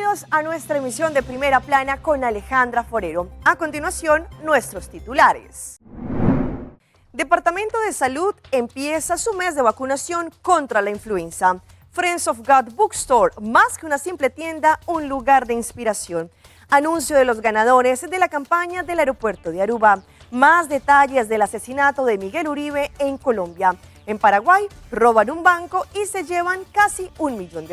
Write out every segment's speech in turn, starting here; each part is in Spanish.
Bienvenidos a nuestra emisión de Primera Plana con Alejandra Forero. A continuación, nuestros titulares. Departamento de Salud empieza su mes de vacunación contra la influenza. Friends of God Bookstore, más que una simple tienda, un lugar de inspiración. Anuncio de los ganadores de la campaña del aeropuerto de Aruba. Más detalles del asesinato de Miguel Uribe en Colombia. En Paraguay, roban un banco y se llevan casi $1 millón.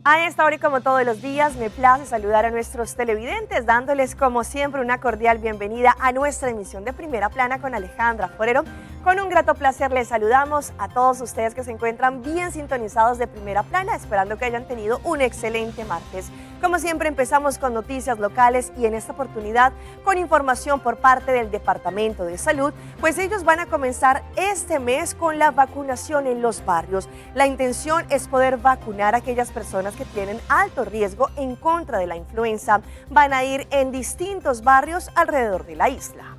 A esta hora y como todos los días, me place saludar a nuestros televidentes, dándoles como siempre una cordial bienvenida a nuestra emisión de Primera Plana con Alejandra Forero. Con un grato placer les saludamos a todos ustedes que se encuentran bien sintonizados de Primera Plana, esperando que hayan tenido un excelente martes. Como siempre empezamos con noticias locales y en esta oportunidad con información por parte del Departamento de Salud, pues ellos van a comenzar este mes con la vacunación en los barrios. La intención es poder vacunar a aquellas personas que tienen alto riesgo en contra de la influenza. Van a ir en distintos barrios alrededor de la isla.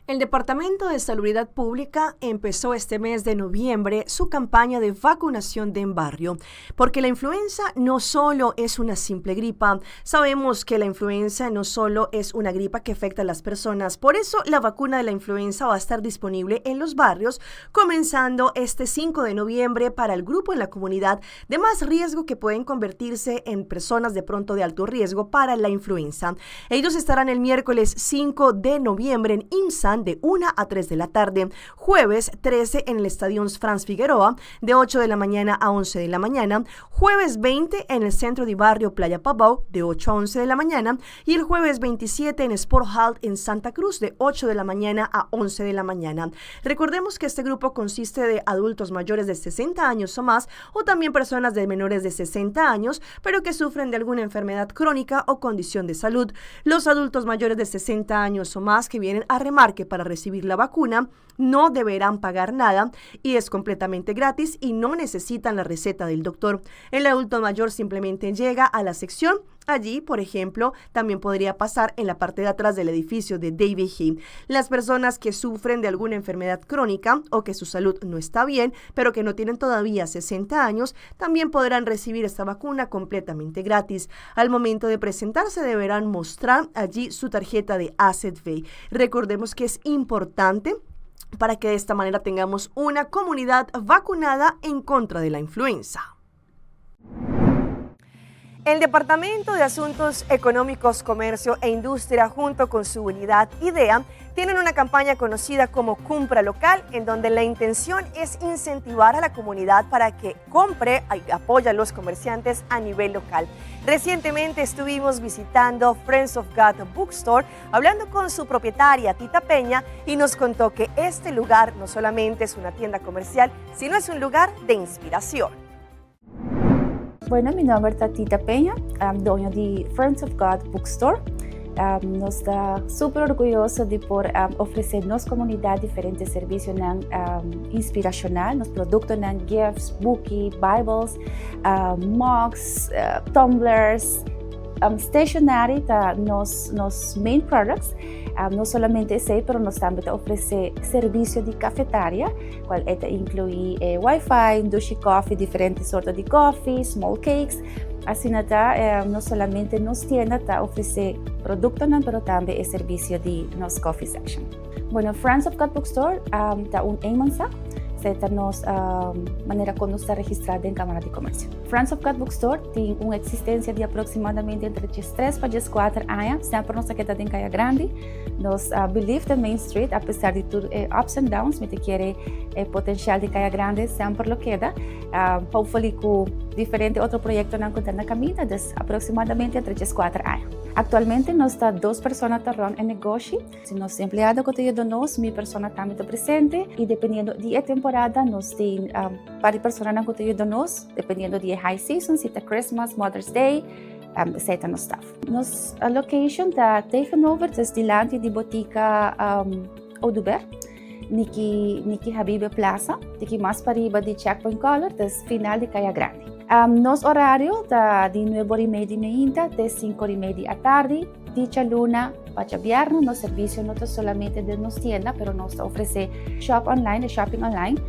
El Departamento de Salubridad Pública empezó este mes de noviembre su campaña de vacunación de en barrio, porque la influenza no solo es una simple gripa. Sabemos que la influenza no solo es una gripa que afecta a las personas, por eso la vacuna de la influenza va a estar disponible en los barrios, comenzando este 5 de noviembre para el grupo en la comunidad de más riesgo que pueden convertirse en personas de pronto de alto riesgo para la influenza. Ellos estarán el miércoles 5 de noviembre en IMSA de 1 a 3 de la tarde, jueves 13 en el Estadio Franz Figueroa de 8 de la mañana a 11 de la mañana, jueves 20 en el Centro de Barrio Playa Pavao de 8 a 11 de la mañana y el jueves 27 en Sport Hall en Santa Cruz de 8 de la mañana a 11 de la mañana. Recordemos que este grupo consiste de adultos mayores de 60 años o más o también personas de menores de 60 años, pero que sufren de alguna enfermedad crónica o condición de salud. Los adultos mayores de 60 años o más que vienen a Remarque para recibir la vacuna no deberán pagar nada y es completamente gratis y no necesitan la receta del doctor. El adulto mayor simplemente llega a la sección. Allí, por ejemplo, también podría pasar en la parte de atrás del edificio de David Hill. Las personas que sufren de alguna enfermedad crónica o que su salud no está bien, pero que no tienen todavía 60 años, también podrán recibir esta vacuna completamente gratis. Al momento de presentarse deberán mostrar allí su tarjeta de ACV. Recordemos que es importante para que de esta manera tengamos una comunidad vacunada en contra de la influenza. El Departamento de Asuntos Económicos, Comercio e Industria, junto con su unidad IDEA, tienen una campaña conocida como Compra Local, en donde la intención es incentivar a la comunidad para que compre y apoye a los comerciantes a nivel local. Recientemente estuvimos visitando Friends of God Bookstore, hablando con su propietaria, Tita Peña, y nos contó que este lugar no solamente es una tienda comercial, sino es un lugar de inspiración. Bueno, mi nombre es Tita Peña, dueño de Friends of God Bookstore. Nos da súper orgulloso de por ofrecer nos comunidad diferentes servicios inspiracional, nos productos gifts, booky, Bibles, mugs, tumblers, stationery, nos main products. No solamente ese, pero nos también ofrece servicio de cafetería, cual incluye Wi-Fi, douche coffee, diferentes sortos de coffee, small cakes. Así no solamente nos tienda ofrece productos, pero también el servicio de nos coffee section. Bueno, Friends of God Bookstore está en Mansa. Nos manera como está registrada en Cámara de Comercio. Friends of God Bookstore tiene una existencia de aproximadamente entre 3 para 4 años, siempre nos queda en Calle Grande. Nos believe en Main Street, a pesar de tus ups and downs, me te quiere potencial de Calle Grande, siempre lo queda. Hopefully con diferente otro proyecto en la camina, de aproximadamente entre 4 años. Actualmente nos está 2 personas en el negocio. Si nos empleado que de nos, mi persona también está presente y dependiendo de la temporada nos tem para personas que de nos, dependiendo de high season, si está Christmas, Mother's Day, aceita no staff. Nos location está taken over desde delante de botica Oduber, Niki Habibe Plaza, de mais para riba de Checkpoint Color, desde final de Calle Grande. Nos horário está de 9h30 de manhã até 5h30 da tarde. Dicha luna para viernes, no servicio no solamente de nos tienda, pero nos ofrece shopping online.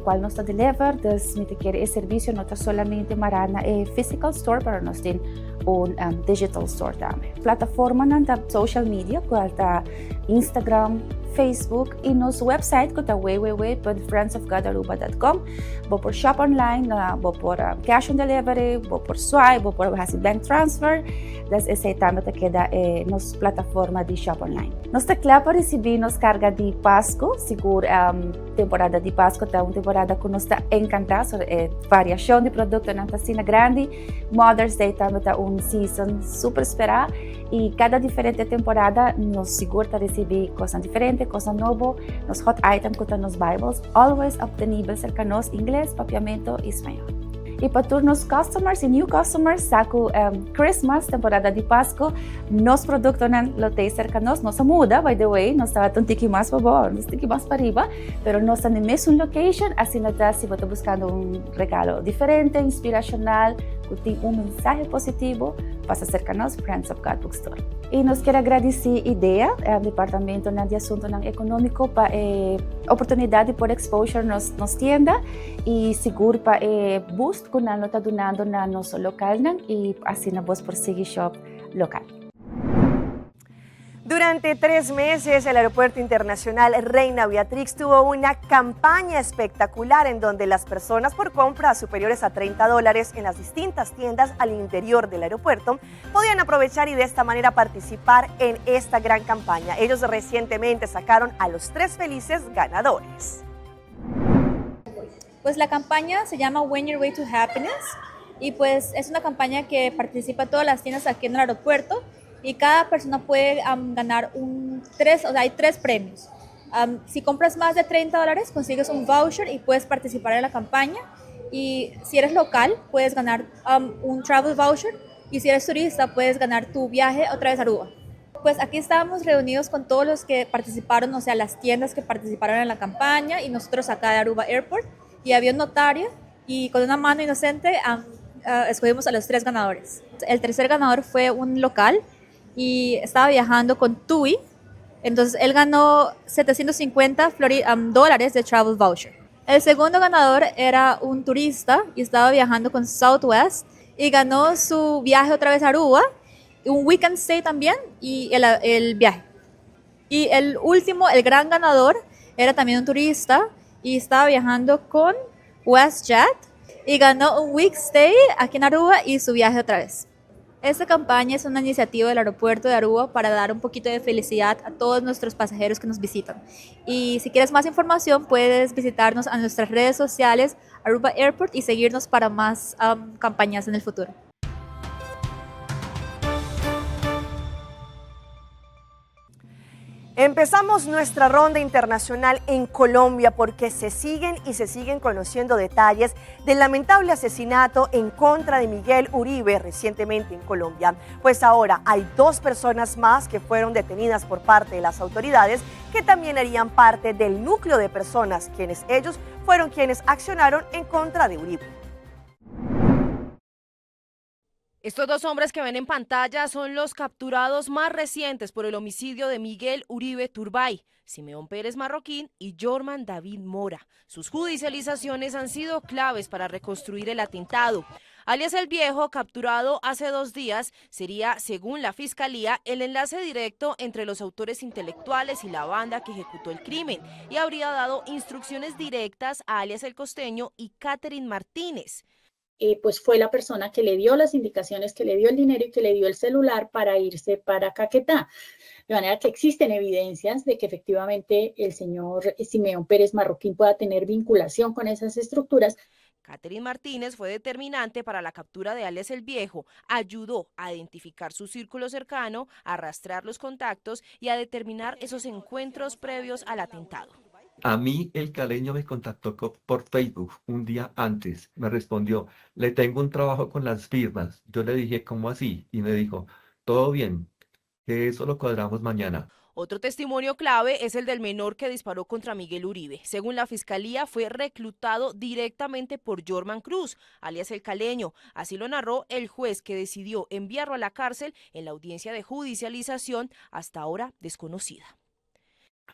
qual nos deliver, dus met keer servicio no solamente marana physical store, pero nos den un digital store também. Plataforma na social media, qual ta Instagram, Facebook e nosso website que é www.friendsofgodaruba.com. Vou por shop online, vou por cash on delivery, vou por swipe, vou por bank transfer. Das esse também te queda nos plataforma de shop online. Nós está claro para receber nos carga de Páscoa, seguro temporada de Páscoa é uma temporada que nos está encantado, variação de produto na cena grande. Mother's Day também é season super esperada e cada diferente temporada nos segura receber coisas diferentes, coisas novas, nos hot items que estão nos Bibles, always up to nível cercanos inglês, papiamento e espanhol. E para todos os customers e new customers, saco Christmas, temporada de Páscoa, nos produtos não lotes cercanos, não se muda, by the way, não está um tique mais para baixo, um tique mais para arriba, pero não está na mesma location, assim nada, se você está buscando regalo diferente, inspiracional, que tem mensaje positivo, passa cercanos Friends of God Bookstore. E nós quero agradecer a ideia, o departamento de assunto econômico para a oportunidade por exposure nos tienda e seguro para boost que nós está donando na nosso local e assim na voz por seguir shop local. Durante 3 meses, el Aeropuerto Internacional Reina Beatrix tuvo una campaña espectacular en donde las personas por compras superiores a $30 en las distintas tiendas al interior del aeropuerto podían aprovechar y de esta manera participar en esta gran campaña. Ellos recientemente sacaron a los 3 felices ganadores. Pues la campaña se llama When Your Way to Happiness y pues es una campaña que participa todas las tiendas aquí en el aeropuerto. Y cada persona puede ganar hay 3 premios. Si compras más de $30, consigues un voucher y puedes participar en la campaña. Y si eres local, puedes ganar un travel voucher. Y si eres turista, puedes ganar tu viaje otra vez a Aruba. Pues aquí estábamos reunidos con todos los que participaron, o sea, las tiendas que participaron en la campaña y nosotros acá de Aruba Airport. Y había un notario y con una mano inocente escogimos a los 3 ganadores. El tercer ganador fue un local y estaba viajando con TUI, entonces él ganó $750 de travel voucher. El segundo ganador era un turista y estaba viajando con Southwest y ganó su viaje otra vez a Aruba, un weekend stay también y el viaje. Y el último, el gran ganador, era también un turista y estaba viajando con WestJet y ganó un week stay aquí en Aruba y su viaje otra vez. Esta campaña es una iniciativa del aeropuerto de Aruba para dar un poquito de felicidad a todos nuestros pasajeros que nos visitan. Y si quieres más información, puedes visitarnos a nuestras redes sociales, Aruba Airport, y seguirnos para más campañas en el futuro. Empezamos nuestra ronda internacional en Colombia porque se siguen conociendo detalles del lamentable asesinato en contra de Miguel Uribe recientemente en Colombia. Pues ahora hay 2 personas más que fueron detenidas por parte de las autoridades que también harían parte del núcleo de personas ellos fueron quienes accionaron en contra de Uribe. Estos 2 hombres que ven en pantalla son los capturados más recientes por el homicidio de Miguel Uribe Turbay, Simeón Pérez Marroquín y Jorman David Mora. Sus judicializaciones han sido claves para reconstruir el atentado. Alias El Viejo, capturado hace 2 días, sería, según la Fiscalía, el enlace directo entre los autores intelectuales y la banda que ejecutó el crimen y habría dado instrucciones directas a alias El Costeño y Catherine Martínez. Pues fue la persona que le dio las indicaciones, que le dio el dinero y que le dio el celular para irse para Caquetá. De manera que existen evidencias de que efectivamente el señor Simeón Pérez Marroquín pueda tener vinculación con esas estructuras. Catherine Martínez fue determinante para la captura de alias El Viejo, ayudó a identificar su círculo cercano, a rastrear los contactos y a determinar esos encuentros previos al atentado. A mí el caleño me contactó por Facebook un día antes, me respondió, le tengo un trabajo con las firmas. Yo le dije, ¿cómo así? Y me dijo, todo bien, que eso lo cuadramos mañana. Otro testimonio clave es el del menor que disparó contra Miguel Uribe. Según la Fiscalía, fue reclutado directamente por Jorman Cruz, alias El Caleño. Así lo narró el juez que decidió enviarlo a la cárcel en la audiencia de judicialización hasta ahora desconocida.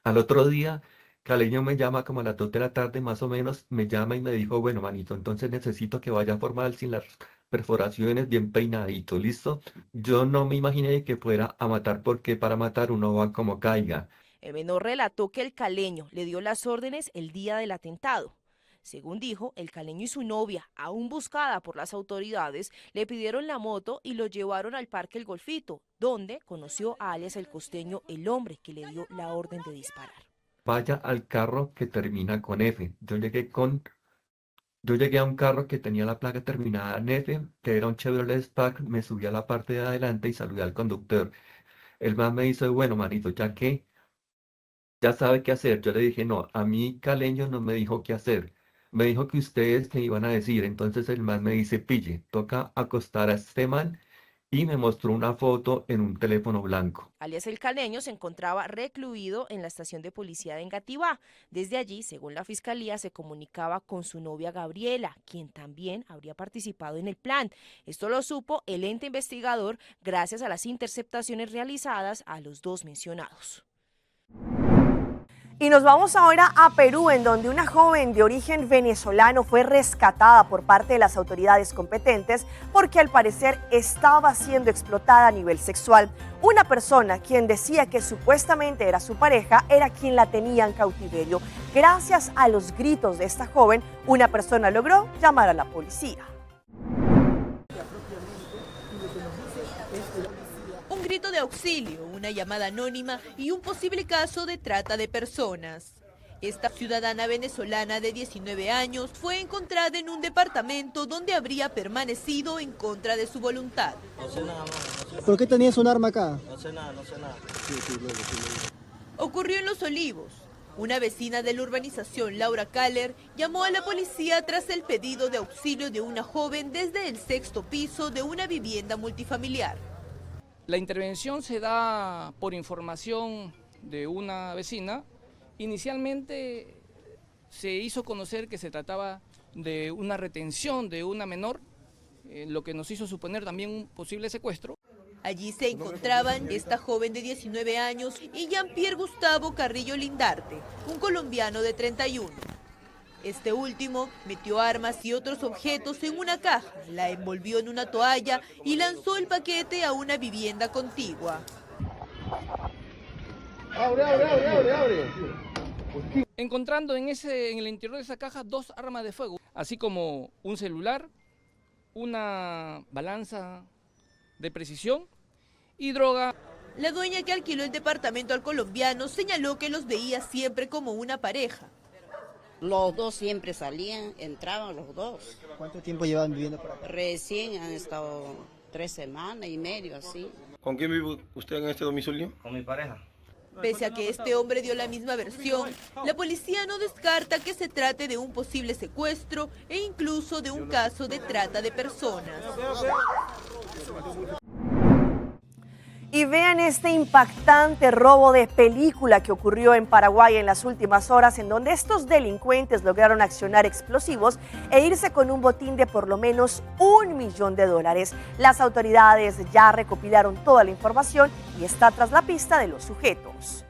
Al otro día Caleño me llama como a las 2 de la tarde más o menos, me llama y me dijo, bueno, manito, entonces necesito que vaya formal sin las perforaciones, bien peinadito, ¿listo? Yo no me imaginé que fuera a matar porque para matar uno va como caiga. El menor relató que el caleño le dio las órdenes el día del atentado. Según dijo, el caleño y su novia, aún buscada por las autoridades, le pidieron la moto y lo llevaron al Parque El Golfito, donde conoció a alias el costeño, el hombre que le dio la orden de disparar. Vaya al carro que termina con F. Yo llegué a un carro que tenía la placa terminada en F, que era un Chevrolet Spark, me subí a la parte de adelante y saludé al conductor. El man me dice, bueno, manito, ya sabe qué hacer. Yo le dije, no, a mí Caleño no me dijo qué hacer. Me dijo que ustedes me iban a decir. Entonces el man me dice, pille, toca acostar a este man y me mostró una foto en un teléfono blanco. Alias el caleño se encontraba recluido en la estación de policía de Engativá. Desde allí, según la fiscalía, se comunicaba con su novia Gabriela, quien también habría participado en el plan. Esto lo supo el ente investigador gracias a las interceptaciones realizadas a los dos mencionados. Y nos vamos ahora a Perú, en donde una joven de origen venezolano fue rescatada por parte de las autoridades competentes porque al parecer estaba siendo explotada a nivel sexual. Una persona quien decía que supuestamente era su pareja era quien la tenía en cautiverio. Gracias a los gritos de esta joven, una persona logró llamar a la policía. Un grito de auxilio, una llamada anónima y un posible caso de trata de personas. Esta ciudadana venezolana de 19 años fue encontrada en un departamento donde habría permanecido en contra de su voluntad. No sé nada más. No sé. ¿Por qué tenías un arma acá? No sé nada, no sé nada. Ocurrió en Los Olivos. Una vecina de la urbanización, Laura Kaller, llamó a la policía tras el pedido de auxilio de una joven desde el 6º piso de una vivienda multifamiliar. La intervención se da por información de una vecina. Inicialmente se hizo conocer que se trataba de una retención de una menor, lo que nos hizo suponer también un posible secuestro. Allí se encontraban esta joven de 19 años y Jean-Pierre Gustavo Carrillo Lindarte, un colombiano de 31. Este último metió armas y otros objetos en una caja, la envolvió en una toalla y lanzó el paquete a una vivienda contigua. ¡Abre! Encontrando en el interior de esa caja 2 armas de fuego, así como un celular, una balanza de precisión y droga. La dueña que alquiló el departamento al colombiano señaló que los veía siempre como una pareja. Los dos siempre salían, entraban los dos. ¿Cuánto tiempo llevan viviendo por acá? Recién han estado 3 semanas y medio, así. ¿Con quién vive usted en este domicilio? Con mi pareja. Pese a que este hombre dio la misma versión, la policía no descarta que se trate de un posible secuestro e incluso de un caso de trata de personas. Y vean este impactante robo de película que ocurrió en Paraguay en las últimas horas, en donde estos delincuentes lograron accionar explosivos e irse con un botín de por lo menos $1 millón. Las autoridades ya recopilaron toda la información y está tras la pista de los sujetos.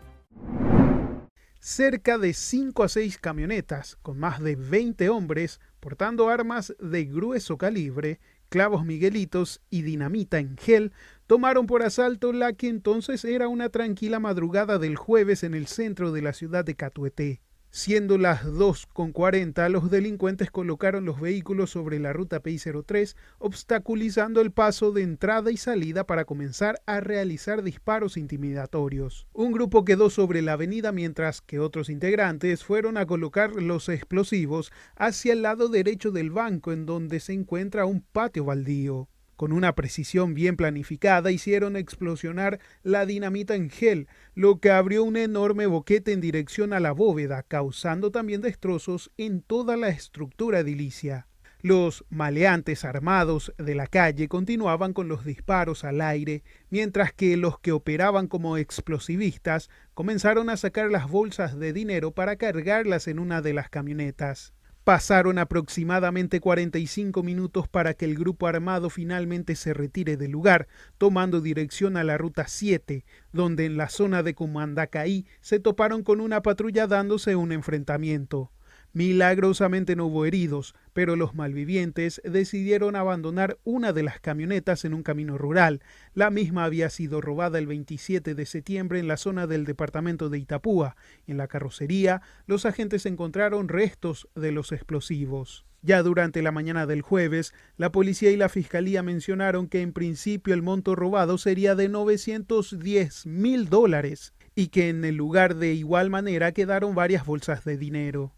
Cerca de 5 a 6 camionetas con más de 20 hombres portando armas de grueso calibre, clavos miguelitos y dinamita en gel tomaron por asalto la que entonces era una tranquila madrugada del jueves en el centro de la ciudad de Catueté. Siendo las 2:40, los delincuentes colocaron los vehículos sobre la ruta PI-03, obstaculizando el paso de entrada y salida para comenzar a realizar disparos intimidatorios. Un grupo quedó sobre la avenida mientras que otros integrantes fueron a colocar los explosivos hacia el lado derecho del banco, en donde se encuentra un patio baldío. Con una precisión bien planificada hicieron explosionar la dinamita en gel, lo que abrió un enorme boquete en dirección a la bóveda, causando también destrozos en toda la estructura edilicia. Los maleantes armados de la calle continuaban con los disparos al aire, mientras que los que operaban como explosivistas comenzaron a sacar las bolsas de dinero para cargarlas en una de las camionetas. Pasaron aproximadamente 45 minutos para que el grupo armado finalmente se retire del lugar, tomando dirección a la ruta 7, donde en la zona de Cumandacaí se toparon con una patrulla dándose un enfrentamiento. Milagrosamente no hubo heridos, pero los malvivientes decidieron abandonar una de las camionetas en un camino rural. La misma había sido robada el 27 de septiembre en la zona del departamento de Itapúa. En la carrocería, los agentes encontraron restos de los explosivos. Ya durante la mañana del jueves, la policía y la fiscalía mencionaron que en principio el monto robado sería de $910,000 y que en el lugar de igual manera quedaron varias bolsas de dinero.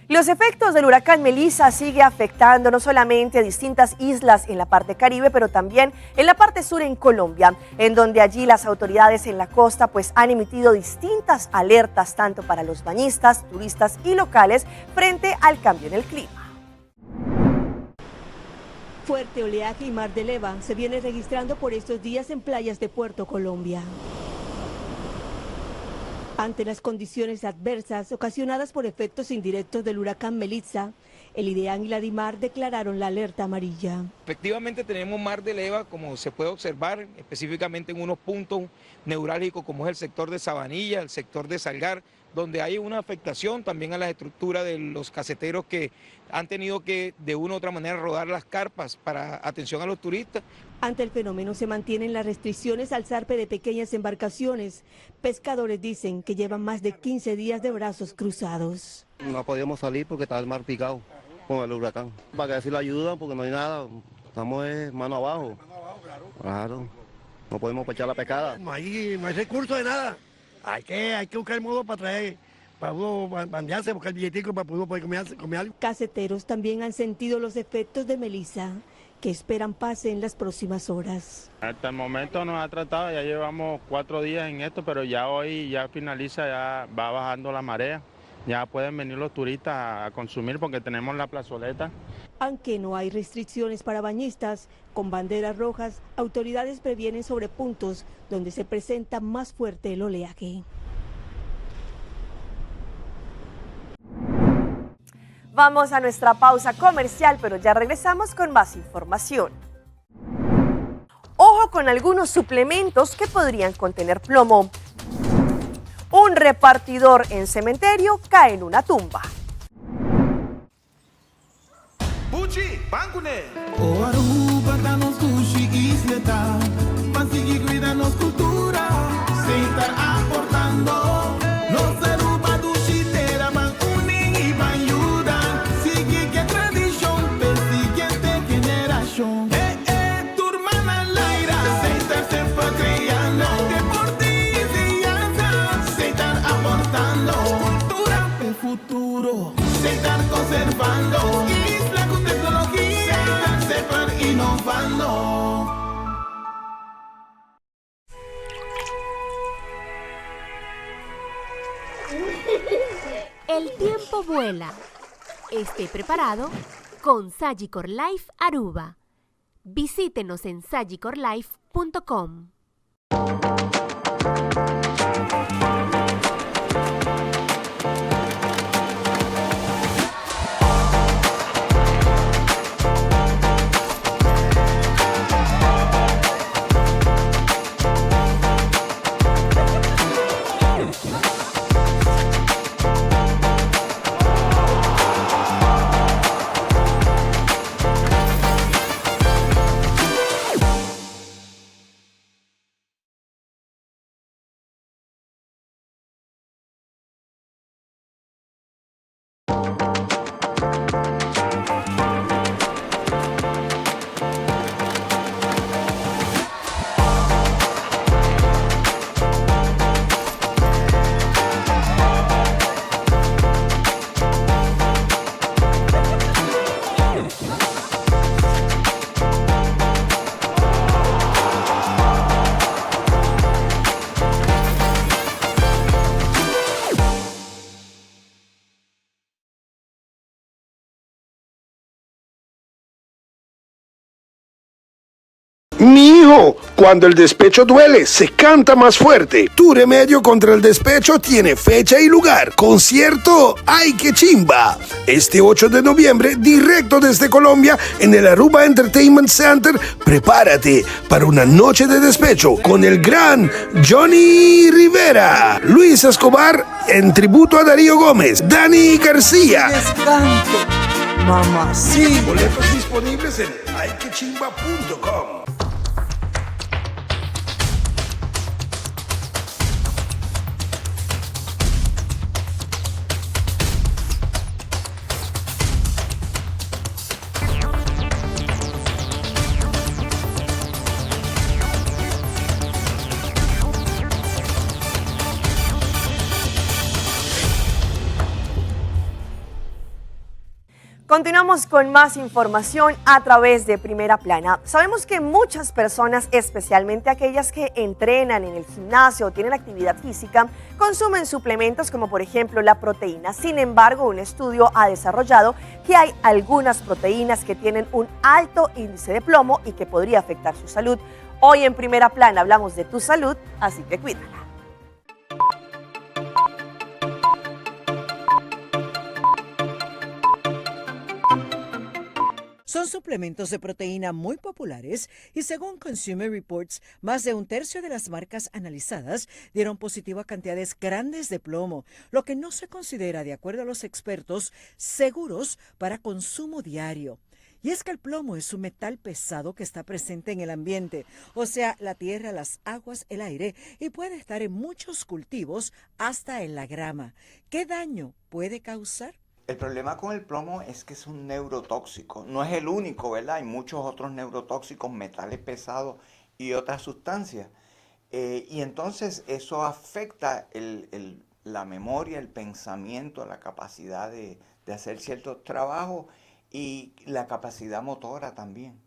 Los efectos del huracán Melissa sigue afectando no solamente a distintas islas en la parte caribe, pero también en la parte sur en Colombia, en donde allí las autoridades en la costa pues han emitido distintas alertas tanto para los bañistas, turistas y locales frente al cambio en el clima. Fuerte oleaje y mar de leva se viene registrando por estos días en playas de Puerto Colombia. Ante las condiciones adversas ocasionadas por efectos indirectos del huracán Melissa, el IDEAN y la DIMAR declararon la alerta amarilla. Efectivamente tenemos mar de leva, como se puede observar, específicamente en unos puntos neurálgicos como es el sector de Sabanilla, el sector de Salgar, donde hay una afectación también a la estructura de los caseteros que han tenido que de una u otra manera rodar las carpas para atención a los turistas. Ante el fenómeno se mantienen las restricciones al zarpe de pequeñas embarcaciones. Pescadores dicen que llevan más de 15 días de brazos cruzados. No podíamos salir porque estaba el mar picado con el huracán. Para que decir la ayuda porque no hay nada, estamos mano abajo. Claro, no podemos echar la pescada. No hay recursos de nada. Hay que buscar el modo para traer, para uno bandearse, buscar billetico para uno poder comer algo. Caseteros también han sentido los efectos de Melissa, que esperan pase en las próximas horas. Hasta el momento nos ha tratado, ya llevamos 4 días en esto, pero ya hoy ya finaliza, ya va bajando la marea. Ya pueden venir los turistas a consumir porque tenemos la plazoleta. Aunque no hay restricciones para bañistas, con banderas rojas, autoridades previenen sobre puntos donde se presenta más fuerte el oleaje. Vamos a nuestra pausa comercial, pero ya regresamos con más información. Ojo con algunos suplementos que podrían contener plomo. Un repartidor en cementerio cae en una tumba. Conservando isla con tecnología, sepan innovando. El tiempo vuela. Esté preparado con Sagicor Life Aruba. Visítenos en sagicorlife.com. Cuando el despecho duele, se canta más fuerte. Tu remedio contra el despecho tiene fecha y lugar. Concierto ¡Ay, qué chimba! Este 8 de noviembre, directo desde Colombia, en el Aruba Entertainment Center. Prepárate para una noche de despecho con el gran Johnny Rivera, Luis Escobar en tributo a Darío Gómez, Dani García. Mamá, sí. Boletos disponibles en ayquechimba.com. Continuamos con más información a través de Primera Plana. Sabemos que muchas personas, especialmente aquellas que entrenan en el gimnasio o tienen actividad física, consumen suplementos como por ejemplo la proteína. Sin embargo, un estudio ha desarrollado que hay algunas proteínas que tienen un alto índice de plomo y que podría afectar su salud. Hoy en Primera Plana hablamos de tu salud, así que cuídala. Son suplementos de proteína muy populares y según Consumer Reports, más de un tercio de las marcas analizadas dieron positivo a cantidades grandes de plomo, lo que no se considera, de acuerdo a los expertos, seguros para consumo diario. Y es que el plomo es un metal pesado que está presente en el ambiente, o sea, la tierra, las aguas, el aire, y puede estar en muchos cultivos, hasta en la grama. ¿Qué daño puede causar? El problema con el plomo es que es un neurotóxico. No es el único, ¿verdad? Hay muchos otros neurotóxicos, metales pesados y otras sustancias. Y entonces eso afecta la memoria, el pensamiento, la capacidad de hacer ciertos trabajos y la capacidad motora también.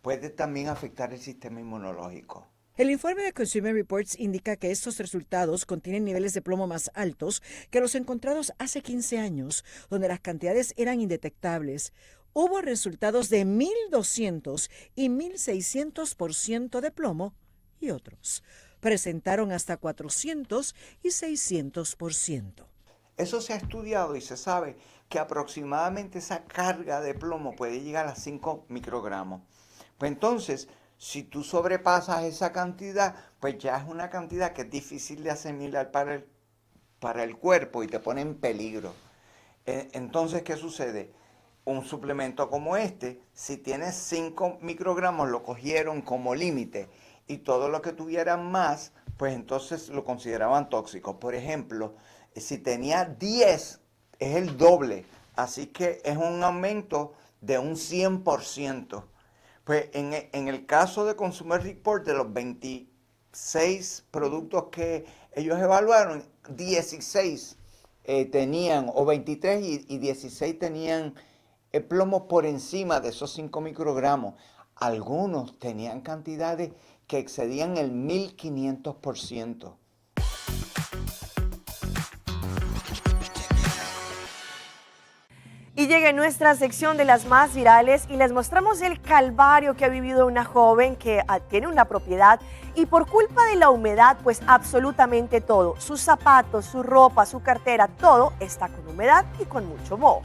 Puede también afectar el sistema inmunológico. El informe de Consumer Reports indica que estos resultados contienen niveles de plomo más altos que los encontrados hace 15 años, donde las cantidades eran indetectables. Hubo resultados de 1.200 y 1.600% de plomo y otros presentaron hasta 400 y 600%. Eso se ha estudiado y se sabe que aproximadamente esa carga de plomo puede llegar a 5 microgramos. Pues entonces, si tú sobrepasas esa cantidad, pues ya es una cantidad que es difícil de asimilar para el cuerpo y te pone en peligro. Entonces, ¿qué sucede? Un suplemento como este, si tienes 5 microgramos, lo cogieron como límite y todo lo que tuvieran más, pues entonces lo consideraban tóxico. Por ejemplo, si tenía 10, es el doble, así que es un aumento de un 100%. Pues en el caso de Consumer Report, de los 26 productos que ellos evaluaron, 16 tenían, o 23 y 16 tenían plomo por encima de esos 5 microgramos. Algunos tenían cantidades que excedían el 1500%. Y llega nuestra sección de las más virales y les mostramos el calvario que ha vivido una joven que tiene una propiedad y por culpa de la humedad, pues absolutamente todo, sus zapatos, su ropa, su cartera, todo está con humedad y con mucho moho.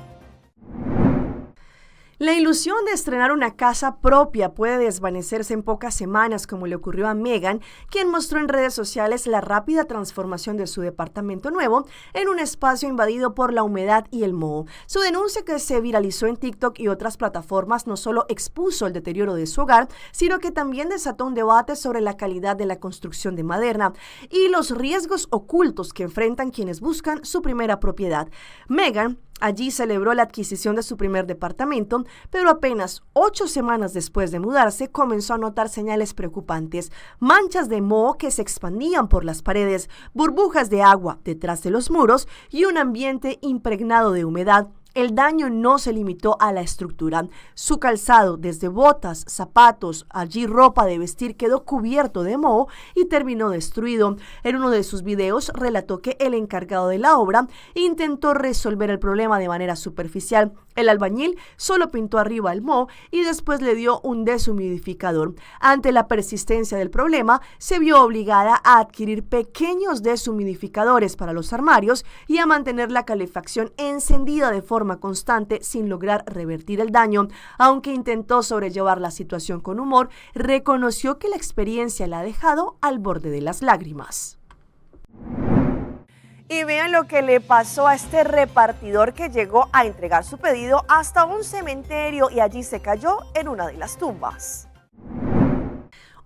La ilusión de estrenar una casa propia puede desvanecerse en pocas semanas, como le ocurrió a Megan, quien mostró en redes sociales la rápida transformación de su departamento nuevo en un espacio invadido por la humedad y el moho. Su denuncia, que se viralizó en TikTok y otras plataformas, no solo expuso el deterioro de su hogar, sino que también desató un debate sobre la calidad de la construcción de madera y los riesgos ocultos que enfrentan quienes buscan su primera propiedad. Megan allí celebró la adquisición de su primer departamento, pero apenas 8 semanas después de mudarse comenzó a notar señales preocupantes: manchas de moho que se expandían por las paredes, burbujas de agua detrás de los muros y un ambiente impregnado de humedad El daño no se limitó a la estructura. Su calzado, desde botas, zapatos, allí ropa de vestir, quedó cubierto de moho y terminó destruido. En uno de sus videos relató que el encargado de la obra intentó resolver el problema de manera superficial. El albañil solo pintó arriba el moho y después le dio un deshumidificador. Ante la persistencia del problema, se vio obligada a adquirir pequeños deshumidificadores para los armarios y a mantener la calefacción encendida de forma constante sin lograr revertir el daño. Aunque intentó sobrellevar la situación con humor, reconoció que la experiencia la ha dejado al borde de las lágrimas. Y vean lo que le pasó a este repartidor que llegó a entregar su pedido hasta un cementerio y allí se cayó en una de las tumbas.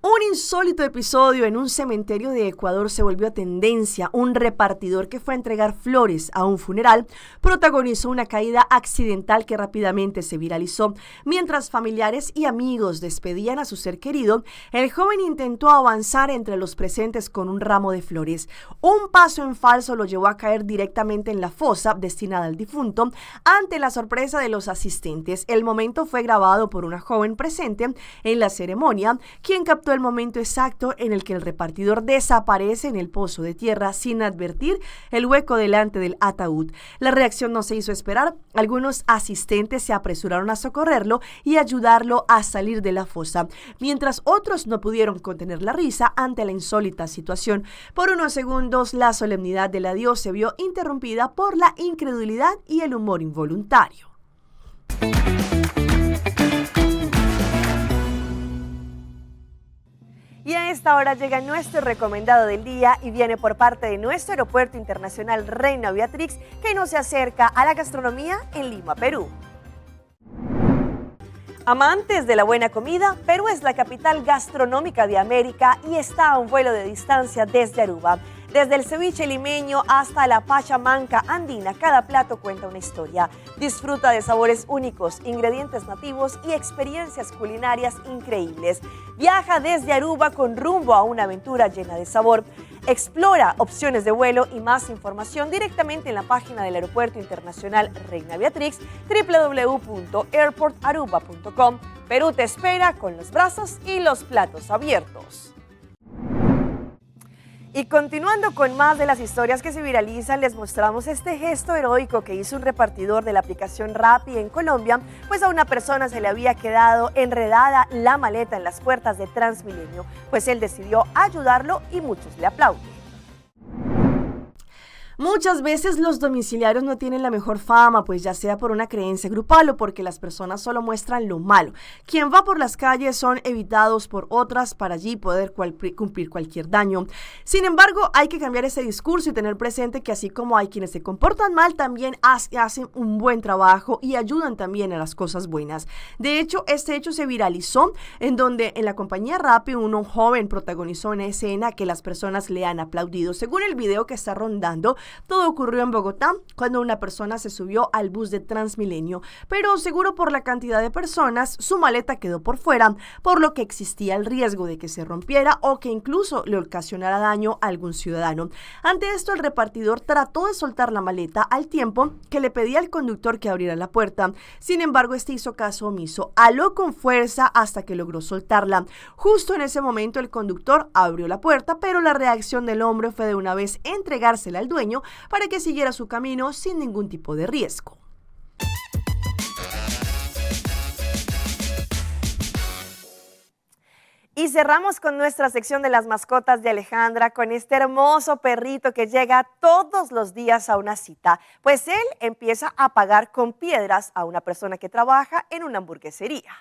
Un insólito episodio en un cementerio de Ecuador se volvió tendencia. Un repartidor que fue a entregar flores a un funeral protagonizó una caída accidental que rápidamente se viralizó. Mientras familiares y amigos despedían a su ser querido, el joven intentó avanzar entre los presentes con un ramo de flores. Un paso en falso lo llevó a caer directamente en la fosa destinada al difunto. Ante la sorpresa de los asistentes, el momento fue grabado por una joven presente en la ceremonia, quien captó el momento exacto en el que el repartidor desaparece en el pozo de tierra sin advertir el hueco delante del ataúd. La reacción no se hizo esperar. Algunos asistentes se apresuraron a socorrerlo y ayudarlo a salir de la fosa, mientras otros no pudieron contener la risa ante la insólita situación. Por unos segundos, la solemnidad del adiós se vio interrumpida por la incredulidad y el humor involuntario. Y a esta hora llega nuestro recomendado del día y viene por parte de nuestro Aeropuerto Internacional Reina Beatrix, que nos acerca a la gastronomía en Lima, Perú. Amantes de la buena comida, Perú es la capital gastronómica de América y está a un vuelo de distancia desde Aruba. Desde el ceviche limeño hasta la pachamanca andina, cada plato cuenta una historia. Disfruta de sabores únicos, ingredientes nativos y experiencias culinarias increíbles. Viaja desde Aruba con rumbo a una aventura llena de sabor. Explora opciones de vuelo y más información directamente en la página del Aeropuerto Internacional Reina Beatrix, www.airportaruba.com. Perú te espera con los brazos y los platos abiertos. Y continuando con más de las historias que se viralizan, les mostramos este gesto heroico que hizo un repartidor de la aplicación Rappi en Colombia, pues a una persona se le había quedado enredada la maleta en las puertas de Transmilenio, pues él decidió ayudarlo y muchos le aplauden. Muchas veces los domiciliarios no tienen la mejor fama, pues ya sea por una creencia grupal o porque las personas solo muestran lo malo. Quien va por las calles son evitados por otras para allí poder cumplir cualquier daño. Sin embargo, hay que cambiar ese discurso y tener presente que así como hay quienes se comportan mal, también hacen un buen trabajo y ayudan también a las cosas buenas. De hecho, este hecho se viralizó en donde en la compañía Rappi un joven protagonizó una escena que las personas le han aplaudido. Según el video que está rondando, todo ocurrió en Bogotá cuando una persona se subió al bus de Transmilenio, pero seguro por la cantidad de personas, su maleta quedó por fuera, por lo que existía el riesgo de que se rompiera o que incluso le ocasionara daño a algún ciudadano. Ante esto, el repartidor trató de soltar la maleta al tiempo que le pedía al conductor que abriera la puerta. Sin embargo, este hizo caso omiso, aló con fuerza hasta que logró soltarla. Justo en ese momento, el conductor abrió la puerta, pero la reacción del hombre fue de una vez entregársela al dueño para que siguiera su camino sin ningún tipo de riesgo. Y cerramos con nuestra sección de las mascotas de Alejandra con este hermoso perrito que llega todos los días a una cita, pues él empieza a pagar con piedras a una persona que trabaja en una hamburguesería.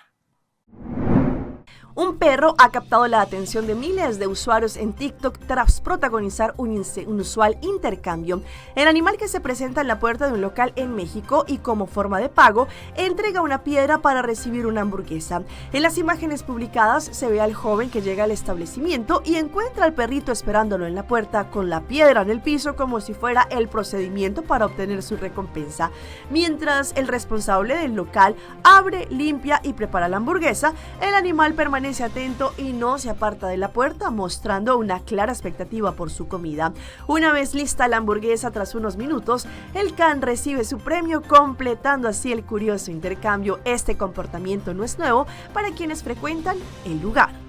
Un perro ha captado la atención de miles de usuarios en TikTok tras protagonizar un inusual intercambio. El animal, que se presenta en la puerta de un local en México y como forma de pago, entrega una piedra para recibir una hamburguesa. En las imágenes publicadas se ve al joven que llega al establecimiento y encuentra al perrito esperándolo en la puerta con la piedra en el piso como si fuera el procedimiento para obtener su recompensa. Mientras el responsable del local abre, limpia y prepara la hamburguesa, el animal permanece permanece atento y no se aparta de la puerta, mostrando una clara expectativa por su comida. Una vez lista la hamburguesa tras unos minutos, el can recibe su premio, completando así el curioso intercambio. Este comportamiento no es nuevo para quienes frecuentan el lugar.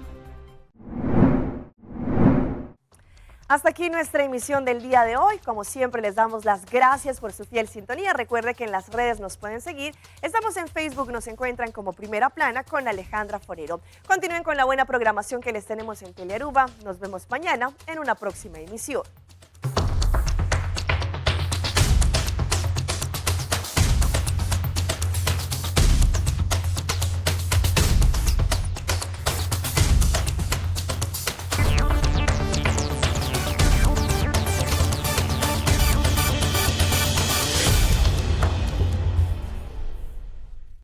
Hasta aquí nuestra emisión del día de hoy. Como siempre, les damos las gracias por su fiel sintonía. Recuerde que en las redes nos pueden seguir. Estamos en Facebook, nos encuentran como Primera Plana con Alejandra Forero. Continúen con la buena programación que les tenemos en Telearuba. Nos vemos mañana en una próxima emisión.